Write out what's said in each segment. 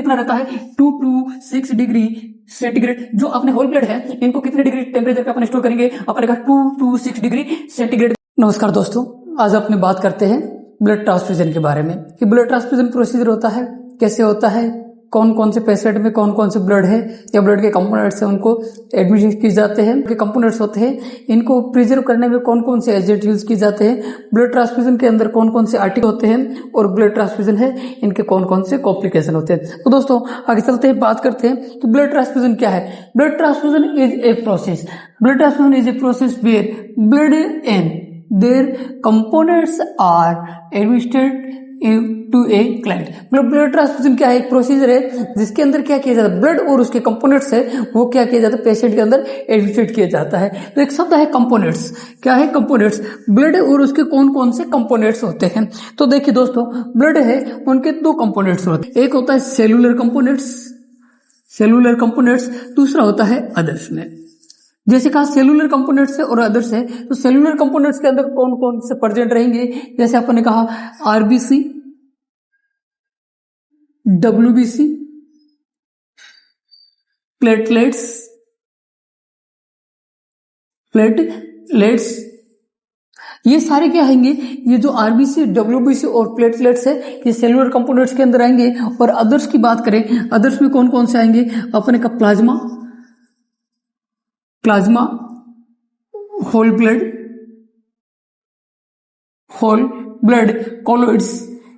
कितना रहता है 2 to 6 डिग्री सेंटीग्रेड। जो अपने होल ब्लड है इनको कितने डिग्री टेम्परेचर पे अपन स्टोर करेंगे, अपने का 2 to 6 डिग्री सेंटीग्रेड। नमस्कार दोस्तों, आज अपने बात करते हैं ब्लड ट्रांसफ्यूजन के बारे में कि ब्लड ट्रांसफ्यूजन प्रोसीजर होता है, कैसे होता है, कौन कौन से पेशेंट में कौन कौन से ब्लड है या ब्लड के कंपोनेंट्स है उनको एडमिट किए जाते हैं, उनके कंपोनेंट्स होते हैं, इनको प्रिजर्व करने में कौन कौन से एजेंट यूज किए जाते हैं, ब्लड ट्रांसफ्यूजन के अंदर कौन कौन से आर्टिकल होते हैं और ब्लड ट्रांसफ्यूजन है इनके कौन कौन से कॉम्प्लिकेशन होते हैं। तो दोस्तों आगे चलते हैं, बात करते हैं कि ब्लड ट्रांसफ्यूजन क्या है। Blood transfusion is a process, blood transfusion is a process where blood and their components are administered to a client. मतलब ब्लड ट्रांसफ्यूजन क्या है, एक प्रोसीजर है जिसके अंदर क्या किया जाता है, ब्लड और उसके कंपोनेंट्स है वो क्या किया जाता है, पेशेंट के अंदर एडमिनिस्ट्रेट किया जाता है। तो एक शब्द है कंपोनेंट्स, क्या है कंपोनेंट्स, ब्लड और उसके कौन कौन से कंपोनेंट्स होते हैं। तो देखिए दोस्तों, ब्लड है उनके दो कंपोनेंट्स होते हैं, एक होता है सेलुलर कंपोनेंट्स, सेलुलर कंपोनेंट्स, दूसरा होता है अदर्स में। जैसे कहा सेलुलर कंपोनेंट्स है और अदर्स है, तो सेलुलर कंपोनेंट्स के अंदर कौन कौन से प्रेजेंट रहेंगे, जैसे अपन ने कहा आरबीसी, डब्ल्यूबीसी, प्लेटलेट्स, प्लेटलेट्स, ये सारे क्या आएंगे, ये जो आरबीसी, डब्ल्यूबीसी और प्लेटलेट्स है ये सेलुलर कंपोनेंट्स के अंदर आएंगे। और अदर्स की बात करें, अदर्स में कौन कौन से आएंगे, अपने का plasma, plasma, whole blood, whole blood colloids,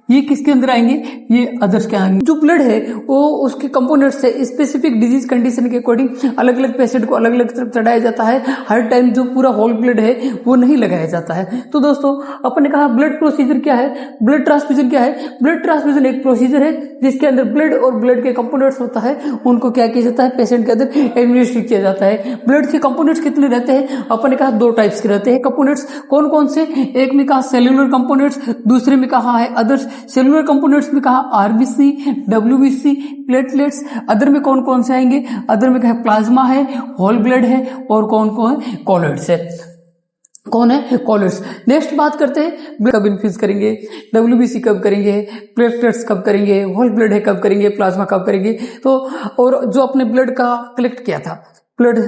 ये किसके अंदर आएंगे, ये अदर्स के आएंगे। जो ब्लड है वो उसके कंपोनेंट्स से स्पेसिफिक डिजीज कंडीशन के अकॉर्डिंग अलग अलग पेशेंट को अलग अलग तरफ चढ़ाया जाता है। हर टाइम जो पूरा होल ब्लड है वो नहीं लगाया जाता है। तो दोस्तों अपन ने कहा ब्लड प्रोसीजर क्या है, ब्लड ट्रांसफ्यूजन क्या है। ब्लड ट्रांसफ्यूजन एक प्रोसीजर है जिसके अंदर ब्लड और ब्लड के कंपोनेंट्स होता है, उनको क्या किया जाता है, पेशेंट के अंदर एडमिनिस्टर किया जाता है। ब्लड के कंपोनेंट्स कितने रहते हैं, अपन ने कहा दो टाइप्स के रहते हैं कंपोनेंट्स। कौन कौन से, एक में कहा सेलुलर कंपोनेंट्स, दूसरे में कहा है अदर्स। सेलुलर कंपोनेंट्स में कहा आरबीसी, डब्ल्यूबीसी, प्लेटलेट्स। अदर में कौन कौन से आएंगे, अदर में कहा प्लाज्मा है, होल ब्लड है और कौन कौन है, कॉलोइड्स है। कौन है, कॉलोइड्स। नेक्स्ट बात करते हैं ब्लड कब इन्फ्यूज करेंगे, डब्ल्यूबीसी कब करेंगे, प्लेटलेट्स कब करेंगे, होल ब्लड है कब करेंगे, प्लाज्मा कब करेंगे। तो और जो अपने ब्लड का कलेक्ट किया था, ब्लड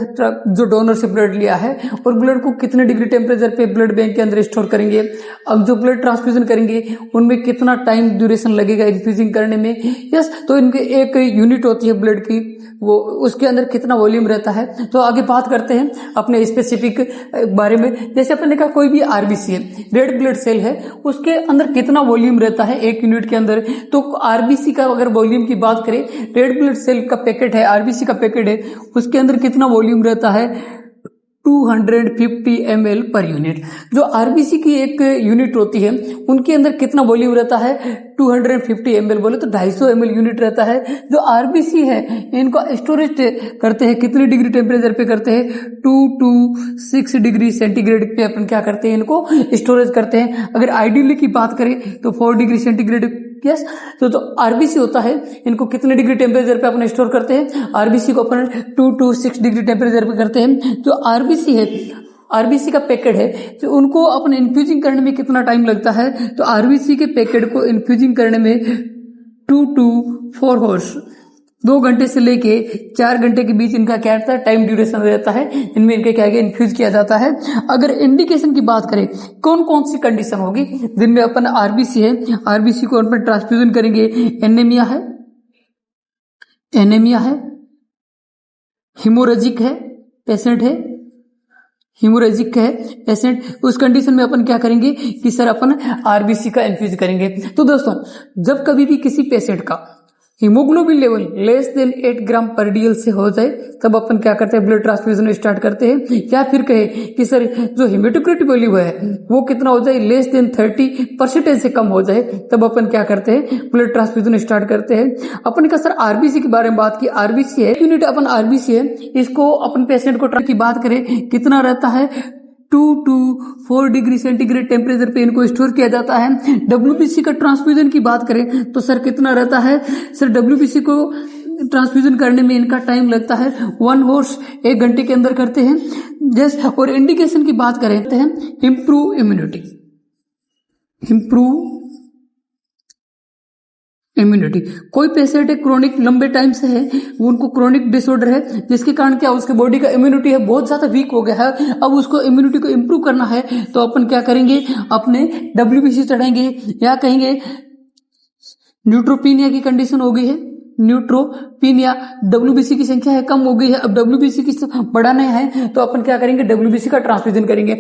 जो डोनर से ब्लड लिया है और ब्लड को कितने डिग्री टेम्परेचर पे ब्लड बैंक के अंदर स्टोर करेंगे। अब जो ब्लड ट्रांसफ्यूजन करेंगे उनमें कितना टाइम ड्यूरेशन लगेगा इन्फ्यूजिंग करने में। यस, तो इनके एक यूनिट होती है ब्लड की, वो उसके अंदर कितना वॉल्यूम रहता है। तो आगे बात करते हैं अपने स्पेसिफिक बारे में। जैसे अपन ने कहा कोई भी आरबीसी है, रेड ब्लड सेल है, उसके अंदर कितना वॉल्यूम रहता है एक यूनिट के अंदर। तो आरबीसी का अगर वॉल्यूम की बात करें, रेड ब्लड सेल का पैकेट है, आरबीसी का पैकेट है, उसके अंदर कितना वॉल्यूम रहता है 250 ml पर यूनिट। जो आरबीसी की एक यूनिट होती है उनके अंदर कितना वॉल्यूम रहता है 250 ml, बोले तो 250 ml यूनिट रहता है। जो आरबीसी है इनको स्टोरेज करते हैं कितने डिग्री टेम्परेचर पे करते हैं, 2 to 6 डिग्री सेंटीग्रेड पे अपन क्या करते हैं, इनको स्टोरेज करते हैं। अगर आइडियली की बात करें तो 4 डिग्री सेंटीग्रेड। यस, तो आरबीसी होता है, इनको कितने डिग्री टेम्परेचर पे अपन स्टोर करते हैं, आरबीसी को अपन 2 to 6 डिग्री टेम्परेचर पे करते हैं। जो आरबीसी है, आरबीसी का पैकेट है, तो उनको अपन इन्फ्यूजिंग करने में कितना टाइम लगता है, तो आरबीसी के पैकेट को इन्फ्यूजिंग करने में 2 to 4 आवर्स, 2 घंटे से लेके 4 घंटे के बीच इनका क्या रहता है, टाइम ड्यूरेशन रहता है। इनमें इनके क्या इन्फ्यूज किया जाता है। अगर इंडिकेशन की बात करें कौन कौन सी कंडीशन होगी जिनमें अपन आरबीसी है, आरबीसी को अपन ट्रांसफ्यूजन करेंगे, एनीमिया है, एनीमिया है, हिमोरेजिक है पेशेंट है, हिमोरेजिक है पेशेंट, उस कंडीशन में अपन क्या करेंगे कि सर अपन आरबीसी का इन्फ्यूज करेंगे। तो दोस्तों जब कभी भी किसी पेशेंट का हीमोग्लोबिन लेवल लेस देन 8 ग्राम पर डीएल से हो जाए तब अपन क्या करते हैं, ब्लड ट्रांसफ्यूजन स्टार्ट करते हैं। या फिर कहे कि सर जो हेमेटोक्रिट वैल्यू है वो कितना हो जाए, लेस देन 30% से कम हो जाए, तब अपन क्या करते हैं, ब्लड ट्रांसफ्यूजन स्टार्ट करते हैं। अपन का सर आरबीसी के बारे में बात की, आरबीसी है यूनिट, अपन आरबीसी है इसको अपन पेशेंट को की बात करें कितना रहता है, 2 to 4 डिग्री सेंटीग्रेड टेम्परेचर पे इनको स्टोर किया जाता है। डब्ल्यूबीसी का ट्रांसफ्यूजन की बात करें तो सर कितना रहता है, सर डब्ल्यूबीसी को ट्रांसफ्यूजन करने में इनका टाइम लगता है 1 आवर्स, 1 घंटे के अंदर करते हैं। जैसे और इंडिकेशन की बात करें तो इम्प्रूव इम्यूनिटी, इम्प्रूव इम्यूनिटी। कोई पेशेंट एक क्रोनिक लंबे टाइम से है, उनको क्रोनिक डिसऑर्डर है, जिसके कारण क्या उसके बॉडी का इम्यूनिटी है बहुत ज्यादा वीक हो गया है, अब उसको इम्यूनिटी को इंप्रूव करना है, तो अपन क्या करेंगे, अपने WBC चढ़ाएंगे या कहेंगे न्यूट्रोपीनिया की कंडीशन हो गई है, न्यूट्रोपीनिया, WBC की संख्या है कम हो गई है, अब WBC की बढ़ाना है तो अपन क्या करेंगे, WBC का ट्रांसफ्यूजन करेंगे।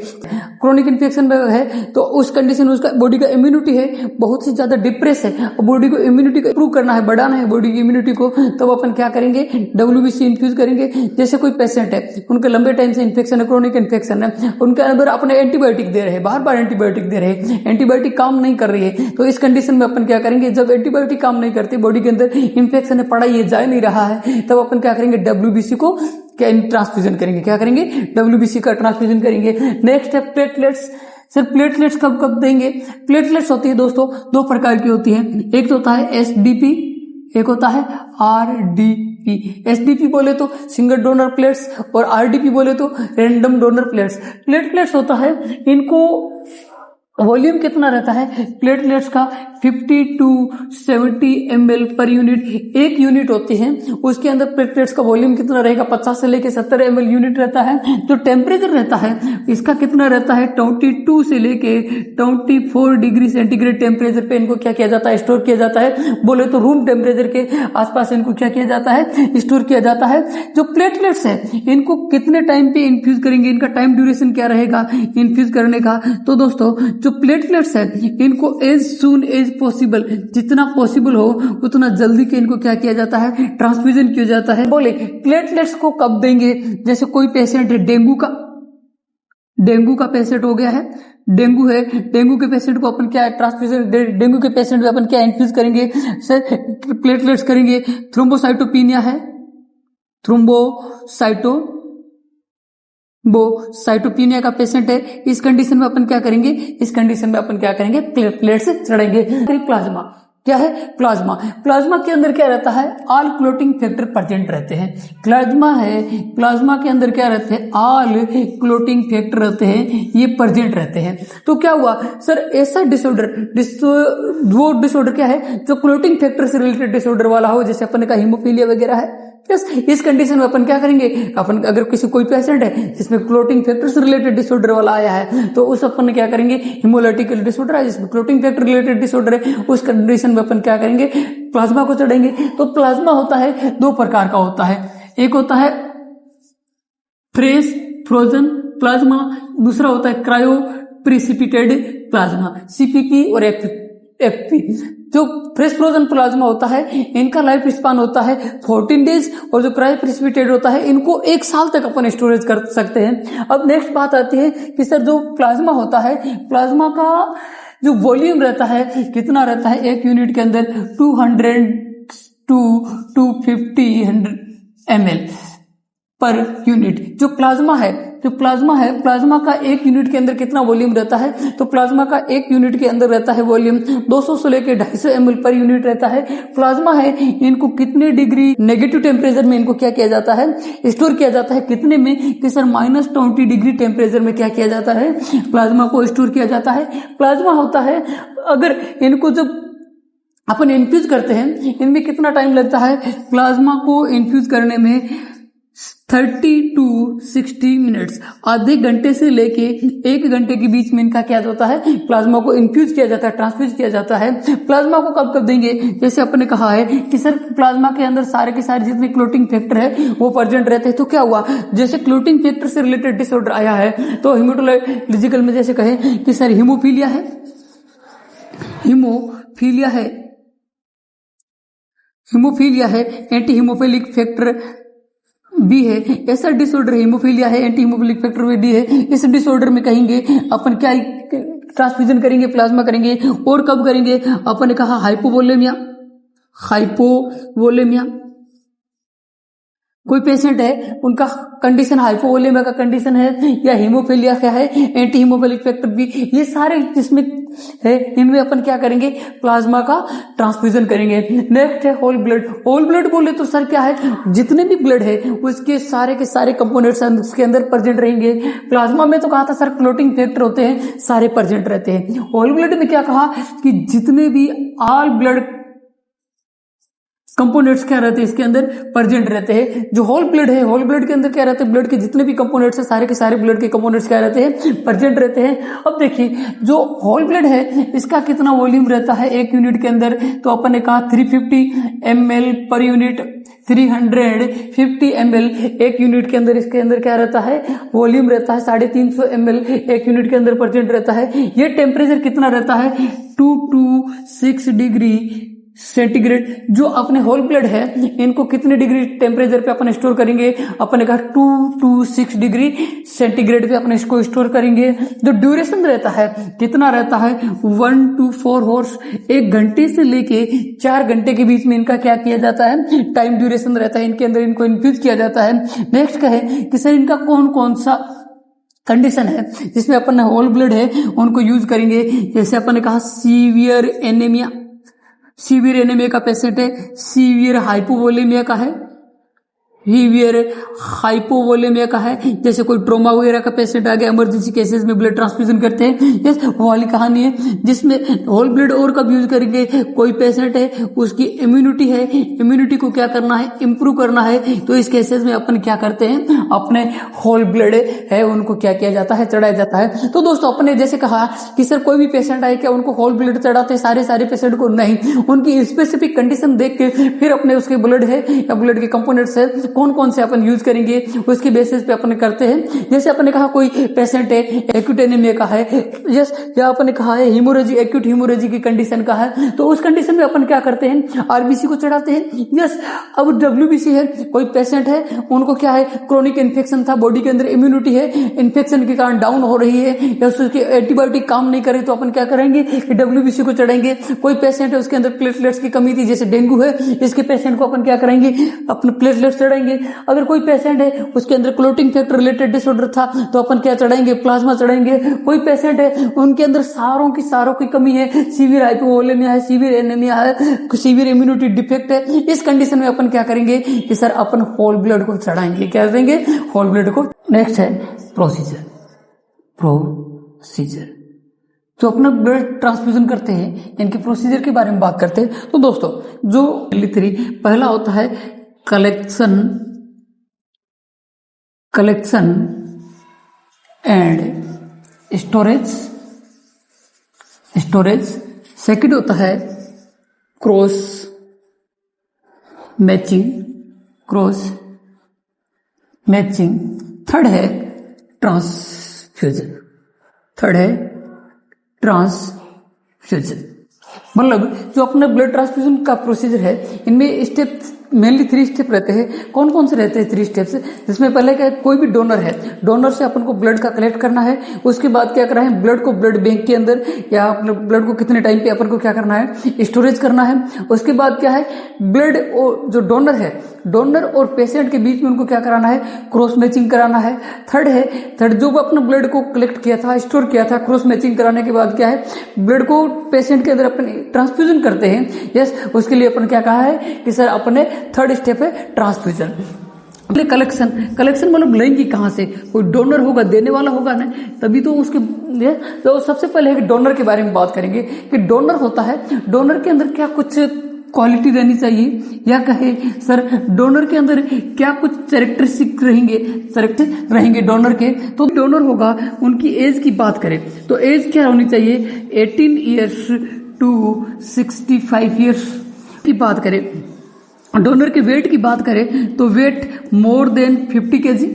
क्रोनिक इन्फेक्शन में है तो उस कंडीशन में उसका बॉडी का इम्यूनिटी है बहुत ही ज्यादा डिप्रेस है, बॉडी को इम्यूनिटी को इंप्रूव करना है, बढ़ाना है बॉडी की इम्यूनिटी को, तो अपन क्या करेंगे, WBC इन्फ्यूज करेंगे। जैसे कोई पेशेंट है, उनके लंबे टाइम से इन्फेक्शन है, क्रोनिक इन्फेक्शन है, उनके अंदर अपने एंटीबायोटिक दे रहे हैं, बार बार एंटीबायोटिक दे रहे हैं, एंटीबायोटिक काम नहीं कर रही है, तो इस कंडीशन में अपन क्या करेंगे, जब एंटीबायोटिक काम नहीं करती, बॉडी के अंदर इन्फेक्शन पड़ा, ये जा नहीं रहा है, तब अपन क्या करेंगे, WBC को ट्रांसफ्यूजन करेंगे। क्या करेंगे, WBC का ट्रांसफ्यूजन करेंगे। नेक्स्ट है प्लेटलेट्स। सर प्लेटलेट्स कब कब देंगे? प्लेटलेट्स होती है दोस्तों दो प्रकार की होती है, एक तो होता है SDP, एक होता है RDP। SDP बोले तो सिंगल डोनर प्लेट्स और RDP बोले तो रैंडम डोनर प्लेट्स। प्लेटलेट्स होता है, इनको वॉल्यूम कितना रहता है प्लेटलेट्स का, 50 to 70 ml पर यूनिट, एक यूनिट होती है, उसके अंदर प्लेटलेट्स का वॉल्यूम कितना रहेगा, 50 से लेके 70 ml यूनिट रहता है। तो टेम्परेचर रहता है इसका कितना रहता है, 22 से लेके 24 डिग्री सेंटीग्रेड टेम्परेचर पे इनको क्या किया जाता है, स्टोर किया जाता है। बोले तो रूम टेम्परेचर के आसपास इनको क्या किया जाता है, स्टोर किया जाता है। जो प्लेटलेट्स है इनको कितने टाइम पे इन्फ्यूज करेंगे, इनका टाइम ड्यूरेशन क्या रहेगा इन्फ्यूज करने का, तो दोस्तों जो प्लेटलेट्स है इनको एज सून एज पॉसिबल, जितना पॉसिबल हो उतना जल्दी के इनको क्या किया जाता है, ट्रांसफ्यूजन किया जाता है। बोले प्लेटलेट्स को कब देंगे, जैसे कोई पेशेंट है डेंगू का पेशेंट हो गया है, डेंगू है, डेंगू के पेशेंट को अपन क्या ट्रांसफ्यूजन, डेंगू के पेशेंट को अपन क्या इन्फ्यूज करेंगे, सर प्लेटलेट्स करेंगे। थ्रोम्बोसाइटोपिनिया है, साइटोपिनिया का पेशेंट है, इस कंडीशन में अपन क्या करेंगे, इस कंडीशन में अपन क्या करेंगे, प्लेटलेट्स चढ़ाएंगे। प्लाज्मा क्या है, प्लाज्मा के अंदर क्या रहता है, ऑल क्लोटिंग फैक्टर प्रेजेंट रहते हैं। प्लाज्मा है, प्लाज्मा के अंदर क्या रहते हैं, ऑल क्लोटिंग फैक्टर रहते हैं, ये प्रेजेंट रहते हैं। तो क्या हुआ सर, ऐसा वो डिसऑर्डर क्या है जो क्लोटिंग फैक्टर से रिलेटेड डिसऑर्डर वाला हो, जैसे अपन का हीमोफीलिया वगैरह है। इस कंडीशन में अपन क्या करेंगे, अपन अगर कोई पेशेंट है जिसमें क्लोटिंग फैक्टर से रिलेटेड डिसऑर्डर वाला आया है, तो उस अपन क्या करेंगे, हिमोलाइटिकल डिसऑर्डर है जिसमें क्लोटिंग फैक्टर रिलेटेड डिसऑर्डर है, उस कंडीशन में अपन क्या करेंगे, प्लाज्मा को चढ़ेंगे। तो प्लाज्मा होता है दो प्रकार का होता है, एक होता है फ्रेश फ्रोजन प्लाज्मा, दूसरा होता है क्रायो प्रिसिपिटेड प्लाज्मा, CPP और FP। जो फ्रेश फ्रोजन प्लाज्मा होता है इनका लाइफ स्पान होता है 14 डेज, और जो क्रायो प्रिसिपिटेड होता है इनको 1 साल तक अपन स्टोरेज कर सकते हैं। अब नेक्स्ट बात आती है कि सर जो प्लाज्मा होता है, प्लाज्मा का जो वॉल्यूम रहता है कितना रहता है, एक यूनिट के अंदर 200 to 250 ml पर यूनिट। जो प्लाज्मा है, प्लाज्मा का एक यूनिट के अंदर कितना वॉल्यूम रहता है, तो प्लाज्मा का एक यूनिट के अंदर रहता है वॉल्यूम 200 से लेकर 250 ml पर यूनिट रहता है। प्लाज्मा है, इनको कितने डिग्री नेगेटिव टेम्परेचर में इनको क्या किया जाता है, स्टोर किया जाता है, कितने में, कि सर -20 डिग्री टेम्परेचर में क्या किया जाता है, प्लाज्मा को स्टोर किया जाता है। प्लाज्मा होता है, अगर इनको जब अपन इन्फ्यूज करते हैं, इनमें कितना टाइम लगता है, प्लाज्मा को इन्फ्यूज करने में 30 to 60 मिनट्स, आधे घंटे से लेके 1 घंटे के बीच में इनका क्या होता है, प्लाज्मा को इन्फ्यूज किया जाता है, ट्रांसफ्यूज किया जाता है। प्लाज्मा को कब कब देंगे, जैसे अपने कहा है कि सर प्लाज्मा के अंदर सारे के सारे जितने क्लोटिंग फैक्टर है वो प्रेजेंट रहते हैं। तो क्या हुआ, जैसे क्लोटिंग फैक्टर से रिलेटेड डिसऑर्डर आया है, तो हिमेटोलॉजिकल में जैसे कहे कि सर हीमोफीलिया है, एंटी हीमोफिलिक फैक्टर बी है, ऐसा डिसऑर्डर हीमोफीलिया है, एंटी हीमोफिलिक फैक्टर डी है। इस डिसऑर्डर में कहेंगे अपन क्या ट्रांसफ्यूजन करेंगे, प्लाज्मा करेंगे, और कब करेंगे, अपन ने कहा हाइपोवोलेमिया। कोई पेशेंट है उनका कंडीशन हाइपोवोलेमिया का कंडीशन है, या हीमोफीलिया क्या है, एंटी हीमोफिलिक फैक्टर बी, ये सारे जिसमें है इनमें अपन क्या करेंगे, प्लाज्मा का ट्रांसफ्यूजन करेंगे। नेक्स्ट है होल ब्लड बोले तो सर क्या है, जितने भी ब्लड है उसके सारे के सारे कंपोनेंट्स उसके अंदर प्रेजेंट रहेंगे। प्लाज्मा में तो कहा था सर क्लोटिंग फैक्टर होते हैं, सारे प्रेजेंट रहते हैं। होल ब्लड में क्या कहा कि जितने भी ऑल ब्लड कंपोनेंट्स क्या रहते हैं इसके अंदर प्रेजेंट रहते हैं। जो होल ब्लड है, होल ब्लड के अंदर क्या रहते हैं, ब्लड के जितने भी कंपोनेंट्स हैं सारे के सारे ब्लड के कंपोनेंट्स क्या रहते हैं, प्रेजेंट रहते हैं। अब देखिए जो होल ब्लड है इसका कितना वॉल्यूम रहता है एक यूनिट के अंदर, तो अपन ने कहा 350 ml पर यूनिट, 350 ml एक यूनिट के अंदर, इसके अंदर क्या रहता है, वॉल्यूम रहता है 350 ml एक यूनिट के अंदर प्रेजेंट रहता है। ये टेम्परेचर कितना रहता है, 2 to 6 डिग्री सेंटीग्रेड। जो अपने होल ब्लड है इनको कितने डिग्री टेम्परेचर पे अपन स्टोर करेंगे, अपन ने कहा 2 to 6 डिग्री सेंटीग्रेड पे अपन इसको स्टोर करेंगे। जो ड्यूरेशन रहता है कितना रहता है, 1 to 4 आवर्स, 1 घंटे से लेके 4 घंटे के बीच में इनका क्या किया जाता है, टाइम ड्यूरेशन रहता है इनके अंदर, इनको इन्फ्यूज किया जाता है। नेक्स्ट का है कि सर इनका कौन कौन सा कंडीशन है जिसमें अपन होल ब्लड है उनको यूज करेंगे। जैसे अपन ने कहा सीवियर एनीमिया, सीवियर एनीमिया का पेशेंट है, सीवियर हाइपोवोलेमिया का है, सीवियर हाइपोवोलेमिया का है। जैसे कोई ट्रोमा वगैरह का पेशेंट आ गया, इमरजेंसी केसेस में ब्लड ट्रांसफ्यूजन करते हैं, यस वो वाली कहानी है। जिसमें होल ब्लड और कब यूज करेंगे, कोई पेशेंट है उसकी इम्यूनिटी है, इम्यूनिटी को क्या करना है, इंप्रूव करना है, तो इस केसेस में अपन क्या करते हैं, अपने होल ब्लड है उनको क्या किया जाता है, चढ़ाया जाता है। तो दोस्तों अपने जैसे कहा कि सर कोई भी पेशेंट आए क्या उनको होल ब्लड चढ़ाते हैं, सारे पेशेंट को नहीं, उनकी स्पेसिफिक कंडीशन देख के फिर अपने उसके ब्लड है या ब्लड के कंपोनेंट्स है कौन कौन से अपन यूज करेंगे उसके बेसिस पे अपन करते हैं। जैसे अपन ने कहा कोई पेशेंट है एक्यूट एनीमिया का है, यस, या अपन ने कहा है हीमोरेजी, एक्यूट हीमोरेजी की कंडीशन का है, तो उस कंडीशन में अपन क्या करते हैं, आरबीसी को चढ़ाते हैं, यस। अब डब्ल्यूबीसी है, कोई पेशेंट है उनको क्या है, क्रोनिक इन्फेक्शन था, बॉडी के अंदर इम्यूनिटी है, इन्फेक्शन के कारण डाउन हो रही है या उसके एंटीबायोटिक काम नहीं करे, तो अपन क्या करेंगे कि डब्ल्यूबीसी को चढ़ाएंगे। कोई पेशेंट है उसके अंदर प्लेटलेट्स की कमी थी, जैसे डेंगू है, इसके पेशेंट को अपन क्या करेंगे, अपने प्लेटलेट्स चढ़ाएंगे। अगर कोई पेशेंट है उसके अंदर क्लोटिंग फैक्टर रिलेटेड डिसऑर्डर था, तो अपन क्या चढ़ाएंगे, प्लाज्मा चढ़ाएंगे। कोई पेशेंट है उनके अंदर सारों की कमी है, सीवियर हाइपोवोलेमिया है, सीवियर एनीमिया है, सीवियर इम्यूनिटी डिफेक्ट है, इस कंडीशन में अपन क्या करेंगे कि सर अपन होल ब्लड को चढ़ाएंगे, क्या देंगे, होल ब्लड को। नेक्स्ट है प्रोसीजर, तो अपना ब्लड ट्रांसफ्यूजन करते हैं, इनके प्रोसीजर के बारे में बात करते हैं। तो दोस्तों जो पहला होता है कलेक्शन एंड स्टोरेज, सेकंड होता है क्रॉस मैचिंग, थर्ड है ट्रांसफ्यूजन, मतलब जो अपना ब्लड ट्रांसफ्यूजन का प्रोसीजर है इनमें स्टेप मेनली 3 स्टेप रहते हैं। कौन कौन से रहते हैं 3 स्टेप्स, जिसमें पहले क्या है, कोई भी डोनर है, डोनर से अपन को ब्लड का कलेक्ट करना है। उसके बाद क्या करना है, ब्लड को ब्लड बैंक के अंदर या अपने ब्लड को कितने टाइम पे अपन को क्या करना है, स्टोरेज करना है। उसके बाद क्या है, ब्लड और जो डोनर है, डोनर और पेशेंट के बीच में उनको क्या कराना है, क्रॉस मैचिंग कराना है। थर्ड जो अपने ब्लड को कलेक्ट किया था, स्टोर किया था, क्रॉस मैचिंग कराने के बाद क्या है, ब्लड को पेशेंट के अंदर अपन ट्रांसफ्यूजन करते हैं, यस। उसके लिए अपन क्या कहा है कि सर अपने थर्ड स्टेप है ट्रांसफ्यूजन। कलेक्शन मतलब लेंगे कहां से, कोई डोनर होगा, देने वाला होगा ना, तभी तो उसके। तो सबसे पहले डोनर के बारे में बात करेंगे कि डोनर होता है, डोनर के अंदर क्या कुछ क्वालिटी रहनी चाहिए, या कहे सर डोनर के अंदर क्या कुछ कैरेक्टरिस्टिक रहेंगे डोनर के। तो डोनर होगा, उनकी एज की बात करें तो एज क्या होनी चाहिए, 18 ईयर्स टू 65 ईयर्स की बात करें। डोनर के वेट की बात करें तो weight more than 50 KG,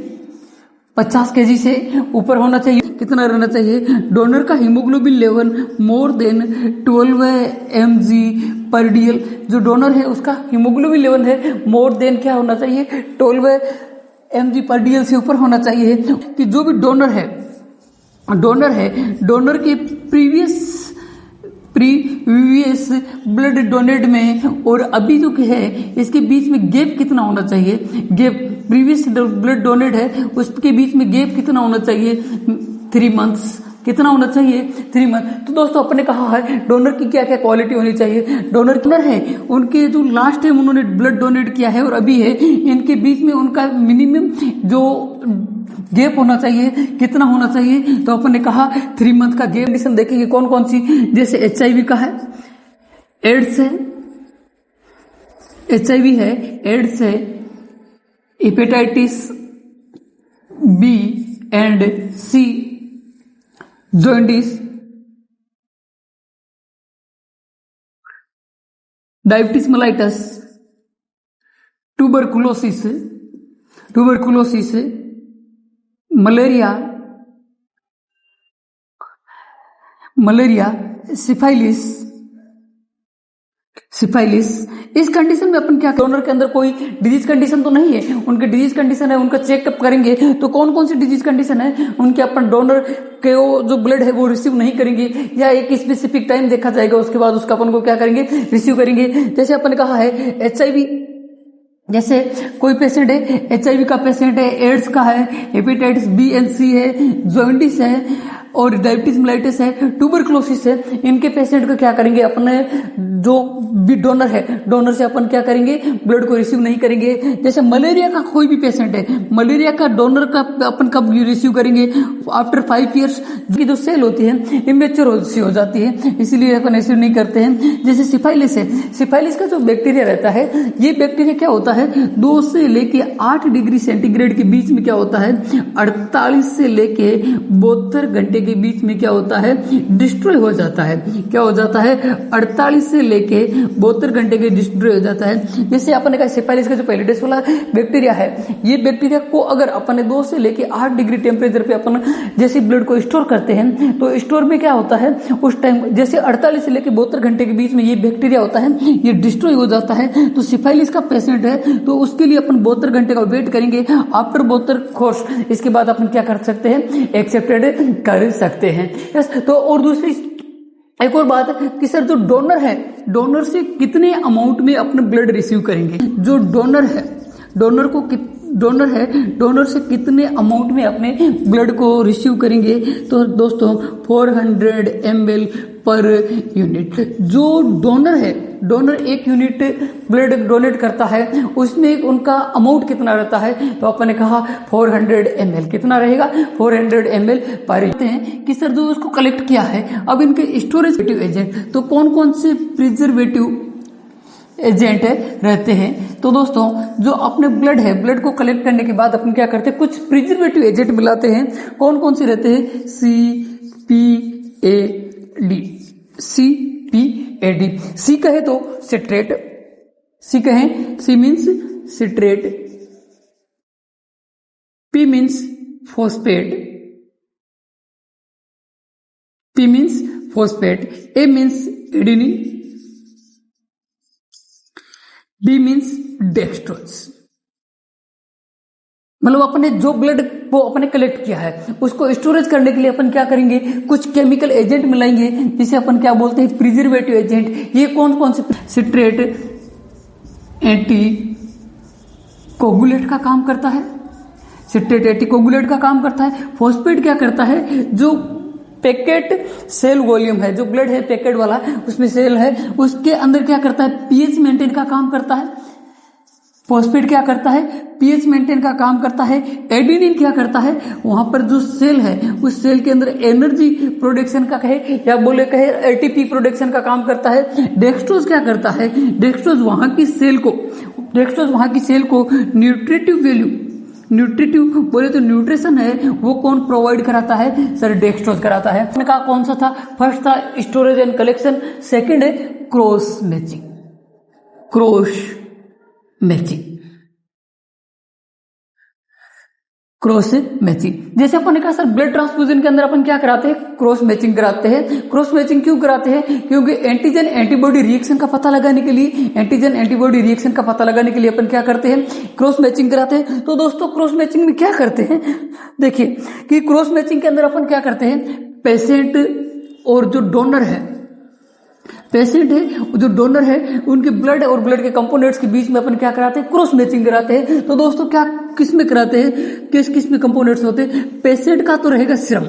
50 KG से ऊपर होना चाहिए। कितना रहना चाहिए, डोनर का haemoglobin level more than 12 mg per DL. जो डोनर है उसका हीमोग्लोबिन लेवल है मोर देन क्या होना चाहिए, 12 mg पर डीएल से ऊपर होना चाहिए। कि जो भी डोनर है डोनर के प्रीवियस ब्लड डोनेट में और अभी जो है इसके बीच में गैप कितना होना चाहिए, गैप प्रीवियस ब्लड डोनेट है उसके बीच में गैप कितना होना चाहिए, 3 मंथ्स। कितना होना चाहिए, 3 मंथ। तो दोस्तों अपने कहा है डोनर की क्या क्या क्वालिटी होनी चाहिए। डोनर है उनके जो लास्ट टाइम उन्होंने ब्लड डोनेट किया है और अभी है, इनके बीच में उनका मिनिमम जो गैप होना चाहिए कितना होना चाहिए, तो अपन ने कहा 3 मंथ का गैप। कंडीशन देखेंगे कौन कौन सी, जैसे HIV का है, एड्स है, HIV है, एड्स है, hepatitis B and C, jaundice, diabetes mellitus, tuberculosis, malaria, syphilis. इस कंडीशन में अपन क्या, डोनर के अंदर कोई डिजीज कंडीशन तो नहीं है, उनके डिजीज कंडीशन है, उनका चेकअप करेंगे तो कौन कौन सी डिजीज कंडीशन है उनके, अपन डोनर के जो ब्लड है वो रिसीव नहीं करेंगे, या एक स्पेसिफिक टाइम देखा जाएगा, उसके बाद उसका अपन को क्या करेंगे, रिसीव करेंगे। जैसे अपन ने कहा है HIV, जैसे कोई पेशेंट है HIV का पेशेंट है, एड्स का है, हेपेटाइटिस B एंड C है, जॉन्डिस है और डायबिटीज मेलाइटिस है, ट्यूबरकुलोसिस है, इनके पेशेंट को क्या करेंगे, अपने जो भी डोनर है, डोनर से अपन क्या करेंगे, ब्लड को रिसीव नहीं करेंगे। जैसे मलेरिया का कोई भी पेशेंट है, मलेरिया का डोनर का अपन कब रिसीव करेंगे, आफ्टर 5 years की जो सेल होती है इमेच्योर हो जाती है, इसीलिए अपन रिसीव नहीं करते हैं। जैसे सिफाइलिस है, सिफाइलिस का जो बैक्टीरिया रहता है, ये बैक्टीरिया क्या होता है, 2 से लेके 8 डिग्री सेंटीग्रेड के बीच में क्या होता है, 48 से लेके 72 घंटे के बीच में क्या होता है, डिस्ट्रॉय हो जाता है। क्या हो जाता है, 48 से लेके 72 घंटे के डिस्ट्रॉय हो जाता है। जैसे अपने का सिफाइलिस का जो पैलिडेस वाला बैक्टीरिया है, ये बैक्टीरिया को अगर अपने 2 से लेके 8 डिग्री टेम्परेचर पे अपन जैसे ब्लड को स्टोर करते हैं, तो स्टोर में क्या होता है, उस टाइम जैसे 48 से लेके 72 घंटे के बीच में ये बैक्टीरिया होता है, ये डिस्ट्रॉय हो जाता है। तो सिफाइलिस का पेशेंट है तो उसके लिए अपन 72 घंटे का वेट करेंगे, आफ्टर 72 कोर्स इसके बाद अपन क्या कर सकते हैं, एक्सेप्टेड कर सकते हैं। यस, तो और दूसरी एक और बात कि सर जो डोनर है, डोनर से कितने अमाउंट में अपने ब्लड रिसीव करेंगे, जो डोनर है, डोनर से कितने अमाउंट में अपने ब्लड को रिसीव करेंगे, तो दोस्तों 400 ml पर यूनिट। जो डोनर है, डोनर 1 यूनिट ब्लड डोनेट करता है, उसमें उनका अमाउंट कितना रहता है, तो अपन ने कहा 400 ml कितना रहेगा, 400 ml पर हैं कि सर जो उसको कलेक्ट किया है, अब इनके स्टोरेज एजेंट तो कौन कौन से प्रिजर्वेटिव एजेंट रहते हैं। तो दोस्तों जो अपने ब्लड है, ब्लड को कलेक्ट करने के बाद अपन क्या करते हैं, कुछ प्रिजर्वेटिव एजेंट मिलाते हैं। कौन कौन से रहते हैं, CPAD। सी कहे तो citrate, C means citrate, P means phosphate, A means adenine, D means dextrose. मतलब अपने जो ब्लड को अपने कलेक्ट किया है उसको स्टोरेज करने के लिए अपन क्या करेंगे, कुछ केमिकल एजेंट मिलाएंगे, जिसे अपन क्या बोलते हैं, प्रिजर्वेटिव एजेंट। ये कौन कौन से, सिट्रेट एंटीकोगुलेट का काम करता है, फोस्फेट क्या करता है, जो पैकेट सेल वॉल्यूम है, जो ब्लड है पैकेट वाला उसमें सेल है, उसके अंदर क्या करता है, पीएच मेंटेन का काम करता है। फॉस्फेट क्या करता है, पीएच मेंटेन का काम करता है। एडेनिन क्या करता है, वहां पर जो सेल है उस सेल के अंदर एनर्जी प्रोडक्शन का कहे या बोले कहे एटीपी प्रोडक्शन का काम करता है। डेक्सट्रोज क्या करता है, डेक्सट्रोज वहां की सेल को न्यूट्रिटिव बोले तो न्यूट्रिशन है वो कौन प्रोवाइड कराता है, सर डेक्सट्रोज कराता है। हमने कहा कौन सा था, फर्स्ट था स्टोरेज एंड कलेक्शन, सेकंड है क्रॉस मैचिंग। जैसे अपन ने कहा सर ब्लड ट्रांसफ्यूजन के अंदर अपन क्या कराते हैं, क्रॉस मैचिंग कराते हैं। क्रॉस मैचिंग क्यों कराते हैं, क्योंकि एंटीजन एंटीबॉडी रिएक्शन का पता लगाने के लिए अपन क्या करते हैं, क्रॉस मैचिंग कराते हैं। तो दोस्तों क्रॉस मैचिंग में क्या करते हैं, देखिए कि क्रॉस मैचिंग के अंदर अपन क्या करते हैं, पेशेंट और जो डोनर है, जो डोनर है उनके ब्लड और ब्लड के कंपोनेंट्स के बीच में अपन क्या कराते हैं, क्रॉस मैचिंग कराते हैं। तो दोस्तों क्या किस में कराते हैं, किस में कंपोनेंट्स होते हैं, पेशेंट का तो रहेगा सीरम,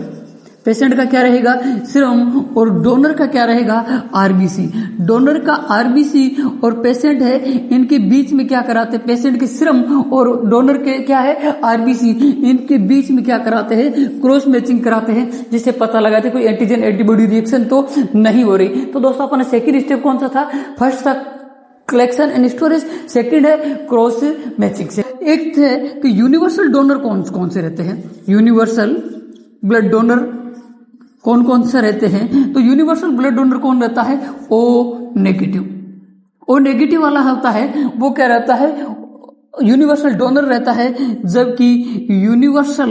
पेशेंट का क्या रहेगा सीरम, और डोनर का क्या रहेगा आरबीसी। डोनर का आरबीसी और पेशेंट है इनके बीच में क्या कराते हैं, पेशेंट के सीरम और डोनर के क्या है आरबीसी, इनके बीच में क्या कराते हैं, क्रॉस मैचिंग कराते हैं, जिससे पता लगाते कोई एंटीजन एंटीबॉडी रिएक्शन तो नहीं हो रही। तो दोस्तों अपना सेकंड स्टेप कौन सा था, फर्स्ट था कलेक्शन एंड स्टोरेज, सेकंड है क्रॉस मैचिंग से। एक है कि यूनिवर्सल डोनर कौन कौन से रहते हैं, यूनिवर्सल ब्लड डोनर कौन कौन से रहते हैं। तो यूनिवर्सल ब्लड डोनर कौन रहता है, ओ नेगेटिव। ओ नेगेटिव वाला होता है वो क्या रहता है, यूनिवर्सल डोनर रहता है। जबकि यूनिवर्सल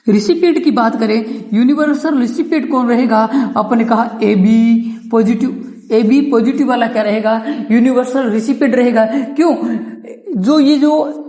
रिसिपिएंट की बात करें, यूनिवर्सल रिसिपिएंट कौन रहेगा, अपन ने कहा A B positive. A B positive वाला क्या रहेगा, यूनिवर्सल रिसिपिएंट रहेगा। क्यों, जो ये जो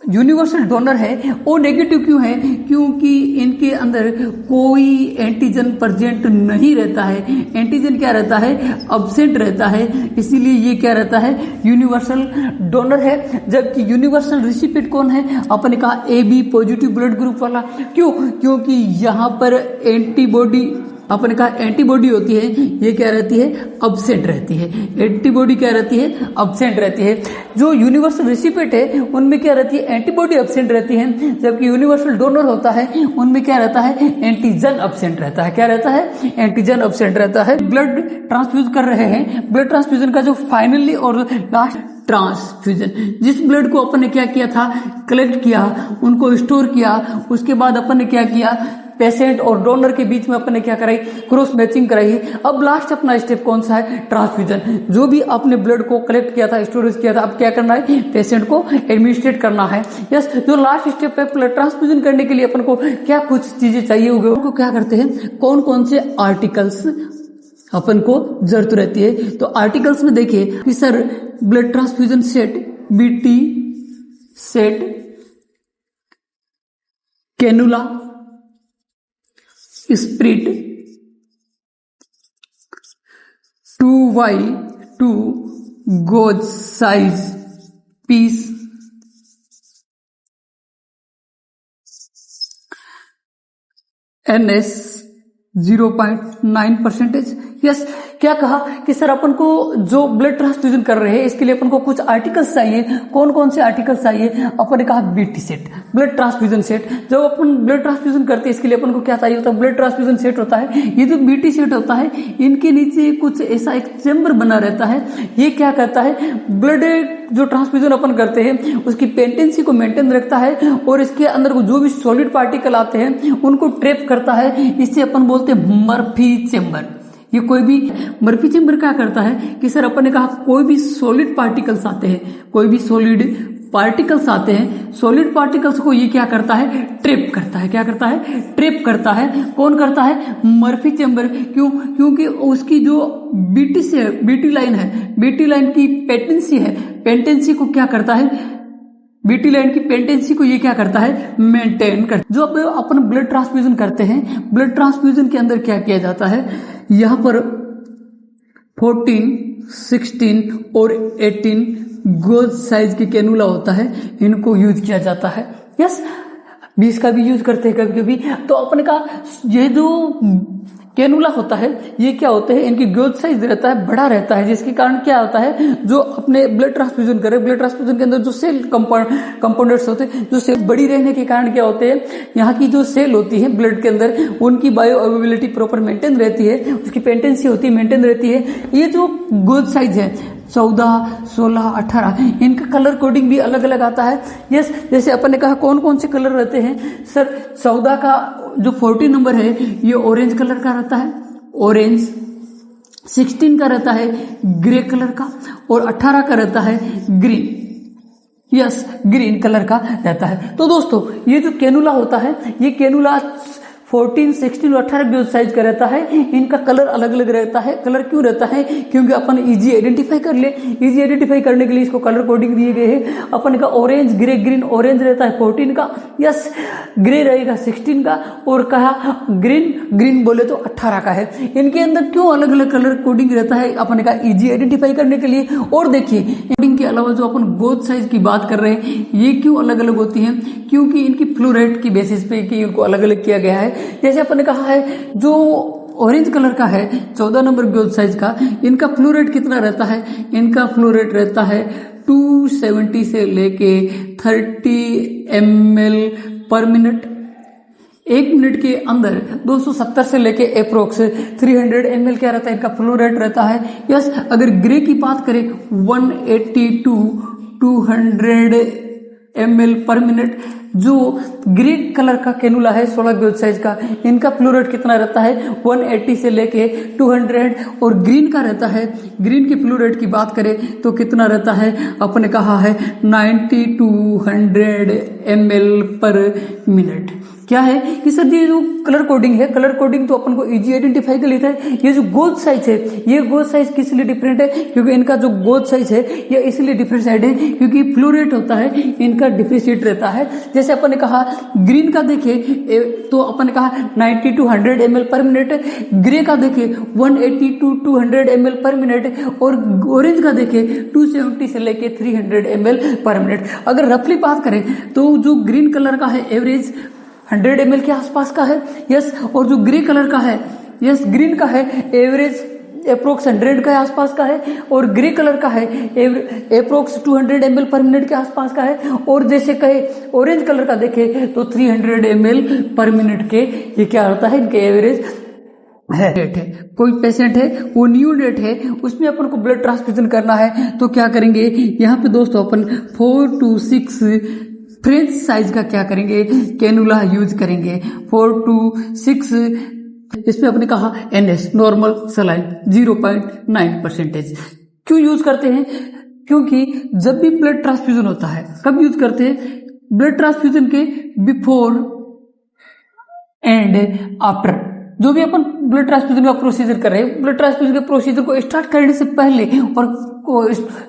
यूनिवर्सल डोनर है वो नेगेटिव क्यों है, क्योंकि इनके अंदर कोई एंटीजन प्रेजेंट नहीं रहता है। एंटीजन क्या रहता है, अब्सेंट रहता है, इसीलिए ये क्या रहता है, यूनिवर्सल डोनर है। जबकि यूनिवर्सल रिसिपिएंट कौन है, आपने कहा A B positive blood group वाला। क्यों, क्योंकि यहां पर एंटीबॉडी, आपने कहा एंटीबॉडी होती है, ये क्या रहती है, अब्सेंट रहती है। एंटीबॉडी क्या रहती है, अब्सेंट रहती है। जो यूनिवर्सल रिसिपिएंट है उनमें क्या रहती है, एंटीबॉडी अब्सेंट रहती है। जबकि यूनिवर्सल डोनर होता है उनमें क्या रहता है, एंटीजन अब्सेंट रहता है। क्या रहता है, एंटीजन अब्सेंट रहता है। ब्लड ट्रांसफ्यूज कर रहे हैं, ब्लड ट्रांसफ्यूजन का जो फाइनली और लास्ट ट्रांसफ्यूजन, जिस ब्लड को अपन ने क्या किया था, कलेक्ट किया, उनको स्टोर किया, उसके बाद अपन ने क्या किया, पेशेंट और डोनर के बीच में अपन ने क्या कराई, क्रॉस मैचिंग कराई। अब लास्ट अपना स्टेप कौन सा है, ट्रांसफ्यूजन। जो भी आपने ब्लड को कलेक्ट किया था, स्टोरेज किया था, अब क्या करना है, पेशेंट को एडमिनिस्ट्रेट करना है। यस, जो लास्ट स्टेप है ब्लड ट्रांसफ्यूजन करने के लिए अपन को क्या कुछ चीजें चाहिए होगी, उनको क्या करते हैं, कौन कौन से आर्टिकल्स अपन को जरूरत रहती है। तो आर्टिकल्स में देखिए कि sir blood transfusion set, BT set, cannula, spirit, 2Y2 gauze size piece, NS 0.9%। Yes, क्या कहा कि सर अपन को जो ब्लड ट्रांसफ्यूजन कर रहे हैं इसके लिए अपन को कुछ आर्टिकल्स चाहिए। कौन कौन से आर्टिकल्स चाहिए, अपन ने कहा BT set, blood transfusion set. जब अपन ब्लड ट्रांसफ्यूजन करते हैं इसके लिए अपन को क्या चाहिए होता है, ब्लड ट्रांसफ्यूजन सेट होता है। ये जो बीटी सेट होता है इनके नीचे कुछ ऐसा एक चेम्बर बना रहता है। ये क्या करता है, ब्लड जो ट्रांसफ्यूजन अपन करते हैं उसकी पेटेंसी को मेंटेन रखता है और इसके अंदर जो भी सॉलिड पार्टिकल आते हैं उनको ट्रैप करता है। इससे अपन बोलते हैं मर्फी चेम्बर। ये कोई भी मर्फी चेम्बर क्या करता है कि सर अपन ने कहा कोई भी सॉलिड पार्टिकल्स आते हैं, कोई भी सॉलिड पार्टिकल्स आते हैं, सॉलिड पार्टिकल्स को ये क्या करता है, ट्रैप करता है। क्या करता है, ट्रैप करता है। कौन करता है, मर्फी चेम्बर। क्यों, क्योंकि उसकी जो बीटी लाइन है, बीटी लाइन की पेटेंसी है, पेटेंसी को क्या करता है, बीटी लाइन की पेटेंसी को ये क्या करता है, मेंटेन कर। जो अपन ब्लड ट्रांसफ्यूजन करते हैं, ब्लड ट्रांसफ्यूजन के अंदर क्या किया जाता है, यहां पर 14, 16 और 18 गोज साइज की कैनुला होता है, इनको यूज किया जाता है। यस, 20 का भी यूज करते हैं कभी कभी। तो अपने का ये जो कैनुला होता है ये क्या होते हैं, इनकी गोज साइज रहता है, बड़ा रहता है, जिसके कारण क्या होता है, जो अपने ब्लड ट्रांसफ्यूजन करे, ब्लड ट्रांसफ्यूजन के अंदर जो सेल कंपाउंडर्स होते हैं, जो सेल बड़ी रहने के कारण क्या होते हैं, यहाँ की जो सेल होती है ब्लड के अंदर उनकी बायो अवेलेबिलिटी प्रॉपर मेंटेन रहती है, उसकी पेटेंसी होती है, मेंटेन रहती है। ये जो गोज साइज है 14, 16, 18, इनका कलर कोडिंग भी अलग अलग आता है। यस, जैसे अपन ने कहा कौन कौन से कलर रहते हैं, सर 14 का जो 40 नंबर है ये ऑरेंज कलर का रहता है, ऑरेंज। 16 का रहता है ग्रे कलर का और 18 का रहता है ग्रीन। यस, ग्रीन कलर का रहता है। तो दोस्तों ये जो कैनुला होता है, ये कैनुला 14, 16 और 18 जो साइज का रहता है, इनका कलर अलग अलग रहता है। कलर क्यों रहता है, क्योंकि अपन इजी आइडेंटिफाई कर ले। इजी आइडेंटिफाई करने के लिए इसको कलर कोडिंग दिए गए हैं। अपन का ऑरेंज, ग्रे, ग्रीन। ऑरेंज रहता है 14 का, यस, ग्रे रहेगा 16 का, और कहा ग्रीन बोले तो 18 का है। इनके अंदर क्यों अलग अलग कलर कोडिंग रहता है, अपन का इजी आइडेंटिफाई करने के लिए। और देखिए कोडिंग के अलावा जो अपन गोज साइज की बात कर रहे हैं ये क्यों अलग अलग होती है, क्योंकि इनकी फ्लो रेट की बेसिस पे कि इनको अलग अलग किया गया है। जैसे अपन ने कहा है जो ऑरेंज कलर का है 14 नंबर गोज साइज का, इनका फ्लो रेट कितना रहता है, इनका फ्लो रेट रहता है 270 से लेके 30 ml पर मिनट। 1 मिनट के अंदर 270 से लेके अप्रोक्स 300 ml क्या रहता है, इनका फ्लो रेट रहता है। यस, अगर ग्रे की बात करें 180 to 200 ml पर मिनट। जो ग्रे कलर का कैनुला है 16 गेज साइज का, इनका फ्लो रेट कितना रहता है 180 से लेके 200। और ग्रीन का रहता है, ग्रीन की फ्लो रेट की बात करें तो कितना रहता है, अपने कहा है 90 to 100 ml पर मिनट। क्या है कि सर ये जो कलर कोडिंग है, कलर कोडिंग तो अपन को इजी आइडेंटिफाई कर लेता है। ये जो गोज साइज है, ये गोज साइज किस लिए डिफरेंट है, क्योंकि इनका जो गोज साइज है ये इसलिए डिफरेंट साइड है क्योंकि फ्लो रेट होता है इनका डिफिशिएट रहता है। जैसे अपन ने कहा ग्रीन का देखे तो अपन ने कहा 90 to 100 ml पर मिनट, ग्रे का देखे 180 to 200 ml पर मिनट, और ऑरेंज का देखे 270 से लेके 300 ml पर मिनट। अगर रफली बात करें तो जो ग्रीन कलर का है एवरेज 100 ml के आसपास का है। यस, और जो ग्रे कलर का है, यस ग्रीन का है एवरेज अप्रोक्स 100 के आसपास का है, और ग्रे कलर का है अप्रोक्स 200 ml पर मिनट के आसपास का है। और जैसे कहे ऑरेंज कलर का देखे तो 300 ml पर मिनट के ये क्या होता है, इनके एवरेज है। डेट है, कोई पेशेंट है वो न्यू डेट है, उसमें अपन को ब्लड ट्रांसफ्यूजन करना है तो क्या करेंगे, यहाँ पे दोस्तों अपन 4 to 6 फ्रेंच साइज का क्या करेंगे, कैनुला यूज करेंगे। 4 to 6 इसमें अपने कहा NS नॉर्मल सलाइन 0.9%। क्यों यूज करते हैं, क्योंकि जब भी ब्लड ट्रांसफ्यूजन होता है कब यूज करते हैं, ब्लड ट्रांसफ्यूजन के बिफोर एंड आफ्टर। जो भी अपन ब्लड ट्रांसफ्यूजन का प्रोसीजर कर रहे हैं, ब्लड ट्रांसफ्यूजन के प्रोसीजर को स्टार्ट करने से पहले और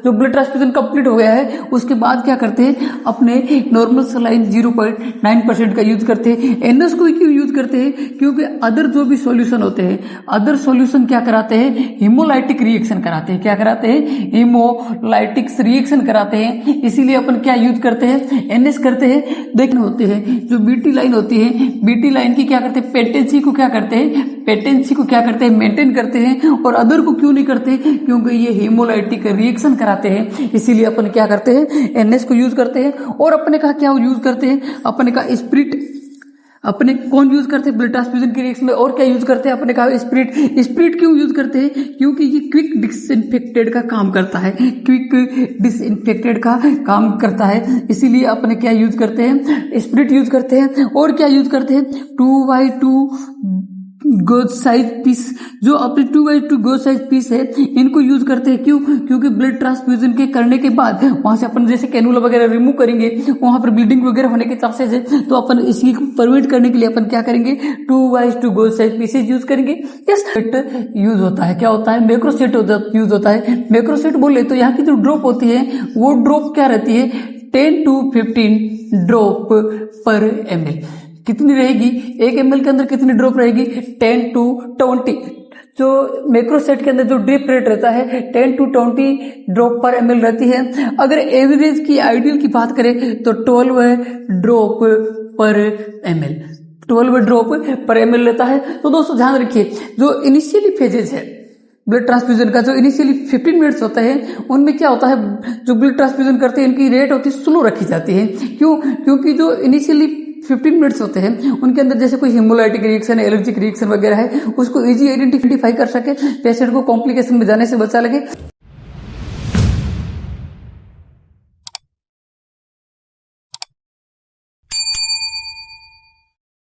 जो ब्लड ट्रांसफ्यूजन कंप्लीट हो गया है उसके बाद क्या करते हैं, अपने नॉर्मल सलाइन 0.9% का यूज करते हैं। एनएस को क्यों यूज करते हैं, क्योंकि अदर जो भी सॉल्यूशन होते हैं, अदर सॉल्यूशन क्या कराते हैं, हीमोलाइटिक रिएक्शन कराते हैं। क्या कराते हैं, हीमोलाइटिक रिएक्शन कराते हैं। इसीलिए अपन क्या यूज करते हैं, एनएस करते हैं। देखने होते हैं जो बीटी लाइन होती है, बीटी लाइन की क्या करते हैं, पेटेंसी को क्या करते हैं, पेटेंसी को क्या करते हैं, मेंटेन करते हैं। और अदर को क्यों नहीं करते, क्योंकि ये हीमोलाइटिक रिएक्शन कराते हैं। इसीलिए अपन क्या करते हैं, एनएस को यूज करते हैं। और अपने का क्या यूज करते हैं, अपने का स्पिरिट, अपने कौन यूज करते हैं ब्लड ट्रांसफ्यूजन के रिएक्शन में, और क्या यूज करते हैं, अपने कहा स्पिरिट। स्पिरिट क्यों यूज करते हैं, क्योंकि ये क्विक डिसइंफेक्टेड का काम करता है, क्विक डिसइंफेक्टेड का काम करता है। इसीलिए अपने क्या यूज करते हैं, स्पिरिट यूज करते हैं। और क्या यूज करते हैं, 2x2 गोज साइज पीस, जो अपने 2x2 गोज साइज पीस है इनको यूज करते हैं। क्यों, क्योंकि ब्लड ट्रांसफ्यूजन के करने के बाद वहां से अपन जैसे कैनुला वगैरह रिमूव करेंगे, वहां पर ब्लीडिंग वगैरह होने के चांसेस है, तो अपन इसी को प्रिवेंट करने के लिए अपन क्या करेंगे, 2x2 goes size pieces use करेंगे। यस, यूज होता है, क्या होता है, मैक्रोसेट यूज होता है। मैक्रोसेट बोले तो यहाँ की जो ड्रॉप होती है वो ड्रॉप क्या रहती है, 10 to 15 ड्रॉप पर ml। कितनी रहेगी, 1 ml के अंदर कितनी ड्रॉप रहेगी, 10 to 20। जो मैक्रोसेट के अंदर जो ड्रिप रेट रहता है 10 to 20 ड्रॉप पर ml रहती है। अगर एवरेज की, आइडियल की बात करें तो 12 ड्रॉप पर ml, 12 ड्रॉप पर ml रहता है। तो दोस्तों ध्यान रखिए, जो इनिशियली फेजेस है ब्लड ट्रांसफ्यूजन का, जो इनिशियली 15 मिनट्स होता है, उनमें क्या होता है, जो ब्लड ट्रांसफ्यूजन करते हैं इनकी रेट होती है स्लो रखी जाती है। क्यों, क्योंकि जो इनिशियली 15 मिनट्स होते हैं उनके अंदर जैसे कोई हीमोलाइटिक रिएक्शन, एलर्जिक रिएक्शन वगैरह है, उसको इजी आइडेंटिफाई कर सके, पेशेंट को कॉम्प्लिकेशन में जाने से बचा लगे।